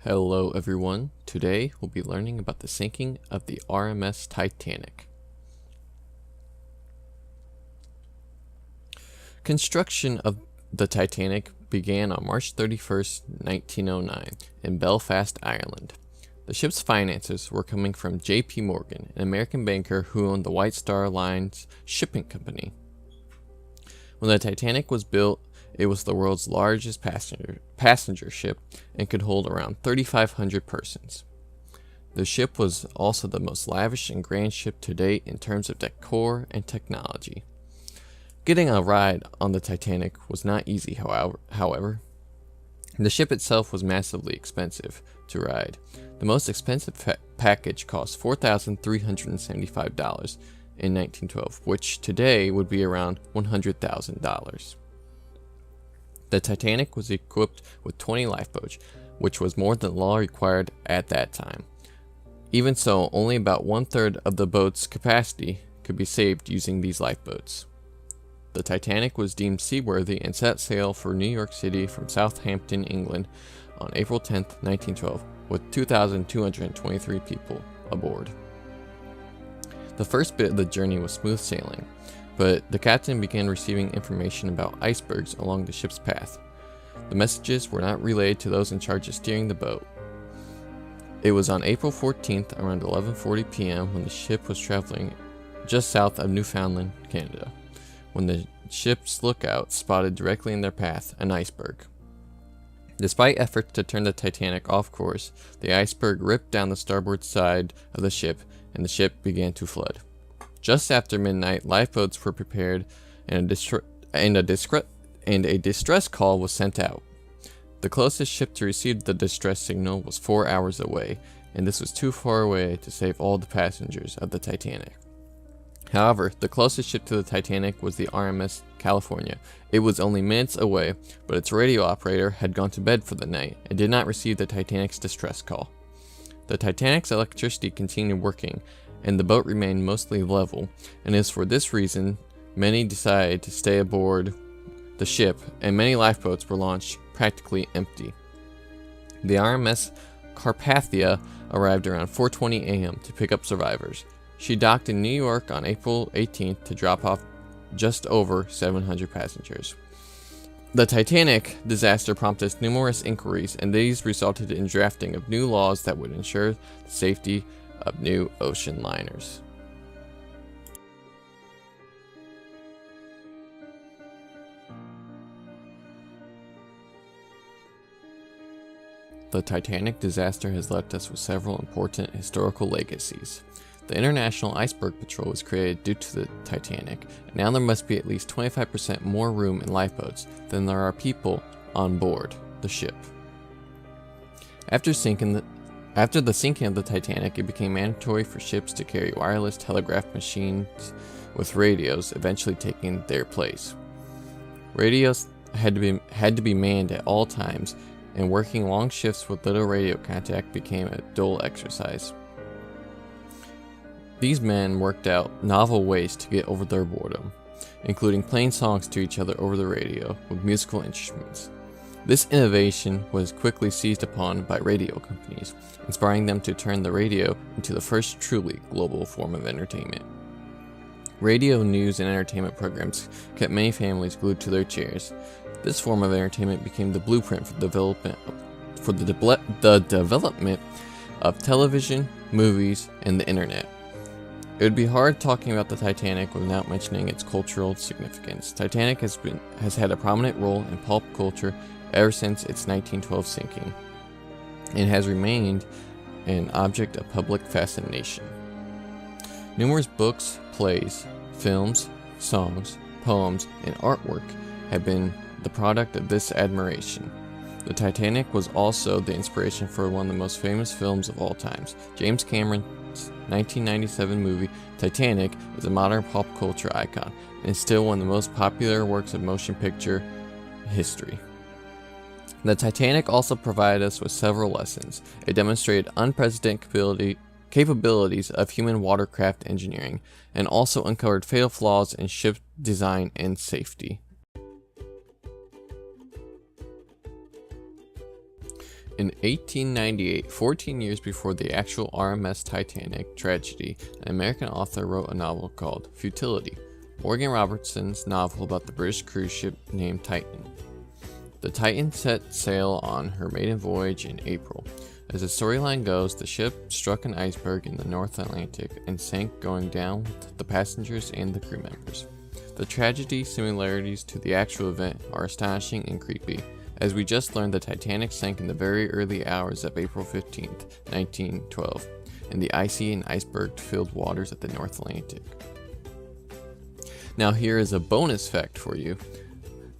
Hello everyone, today we'll be learning about the sinking of the RMS Titanic. Construction of the Titanic began on March 31st, 1909 in Belfast, Ireland. The ship's financers were coming from J.P. Morgan, an American banker who owned the White Star Line's shipping company. When the Titanic was built, it was the world's largest passenger ship and could hold around 3,500 persons. The ship was also the most lavish and grand ship to date in terms of decor and technology. Getting a ride on the Titanic was not easy, however. The ship itself was massively expensive to ride. The most expensive package cost $4,375 in 1912, which today would be around $100,000. The Titanic was equipped with 20 lifeboats, which was more than law required at that time. Even so, only about one-third of the boat's capacity could be saved using these lifeboats. The Titanic was deemed seaworthy and set sail for New York City from Southampton, England on April 10, 1912, with 2,223 people aboard. The first bit of the journey was smooth sailing, but the captain began receiving information about icebergs along the ship's path. The messages were not relayed to those in charge of steering the boat. It was on April 14th around 11:40 p.m. when the ship was traveling just south of Newfoundland, Canada, when the ship's lookout spotted directly in their path an iceberg. Despite efforts to turn the Titanic off course, the iceberg ripped down the starboard side of the ship and the ship began to flood. Just after midnight, lifeboats were prepared and a distress call was sent out. The closest ship to receive the distress signal was 4 hours away, and this was too far away to save all the passengers of the Titanic. However, the closest ship to the Titanic was the RMS California. It was only minutes away, but its radio operator had gone to bed for the night and did not receive the Titanic's distress call. The Titanic's electricity continued working, and the boat remained mostly level, and it is for this reason many decided to stay aboard the ship, and many lifeboats were launched practically empty. The RMS Carpathia arrived around 4:20 a.m. to pick up survivors. She docked in New York on April 18th to drop off just over 700 passengers. The Titanic disaster prompted numerous inquiries, and these resulted in drafting of new laws that would ensure the safety of new ocean liners. The Titanic disaster has left us with several important historical legacies. The International Iceberg Patrol was created due to the Titanic, and now there must be at least 25% more room in lifeboats than there are people on board the ship. After the sinking of the Titanic, it became mandatory for ships to carry wireless telegraph machines with radios eventually taking their place. Radios had to be manned at all times, and working long shifts with little radio contact became a dull exercise. These men worked out novel ways to get over their boredom, including playing songs to each other over the radio with musical instruments. This innovation was quickly seized upon by radio companies, inspiring them to turn the radio into the first truly global form of entertainment. Radio news and entertainment programs kept many families glued to their chairs. This form of entertainment became the blueprint for the development of television, movies, and the internet. It would be hard talking about the Titanic without mentioning its cultural significance. Titanic has had a prominent role in pulp culture ever since its 1912 sinking, and has remained an object of public fascination. Numerous books, plays, films, songs, poems, and artwork have been the product of this admiration. The Titanic was also the inspiration for one of the most famous films of all times. James Cameron's 1997 movie Titanic is a modern pop culture icon and is still one of the most popular works of motion picture history. The Titanic also provided us with several lessons. It demonstrated unprecedented capabilities of human watercraft engineering and also uncovered fatal flaws in ship design and safety. In 1898, 14 years before the actual RMS Titanic tragedy, an American author wrote a novel called Futility, Morgan Robertson's novel about the British cruise ship named Titan. The Titan set sail on her maiden voyage in April. As the storyline goes, the ship struck an iceberg in the North Atlantic and sank, going down with the passengers and the crew members. The tragedy similarities to the actual event are astonishing and creepy, as we just learned the Titanic sank in the very early hours of April 15, 1912, in the icy and iceberg-filled waters of the North Atlantic. Now here is a bonus fact for you.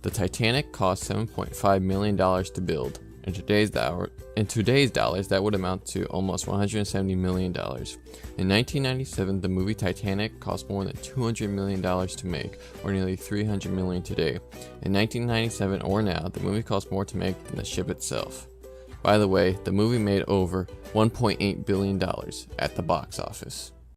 The Titanic cost $7.5 million to build. In today's dollars, that would amount to almost $170 million. In 1997, the movie Titanic cost more than $200 million to make, or nearly $300 million today. In 1997 or now, the movie cost more to make than the ship itself. By the way, the movie made over $1.8 billion at the box office.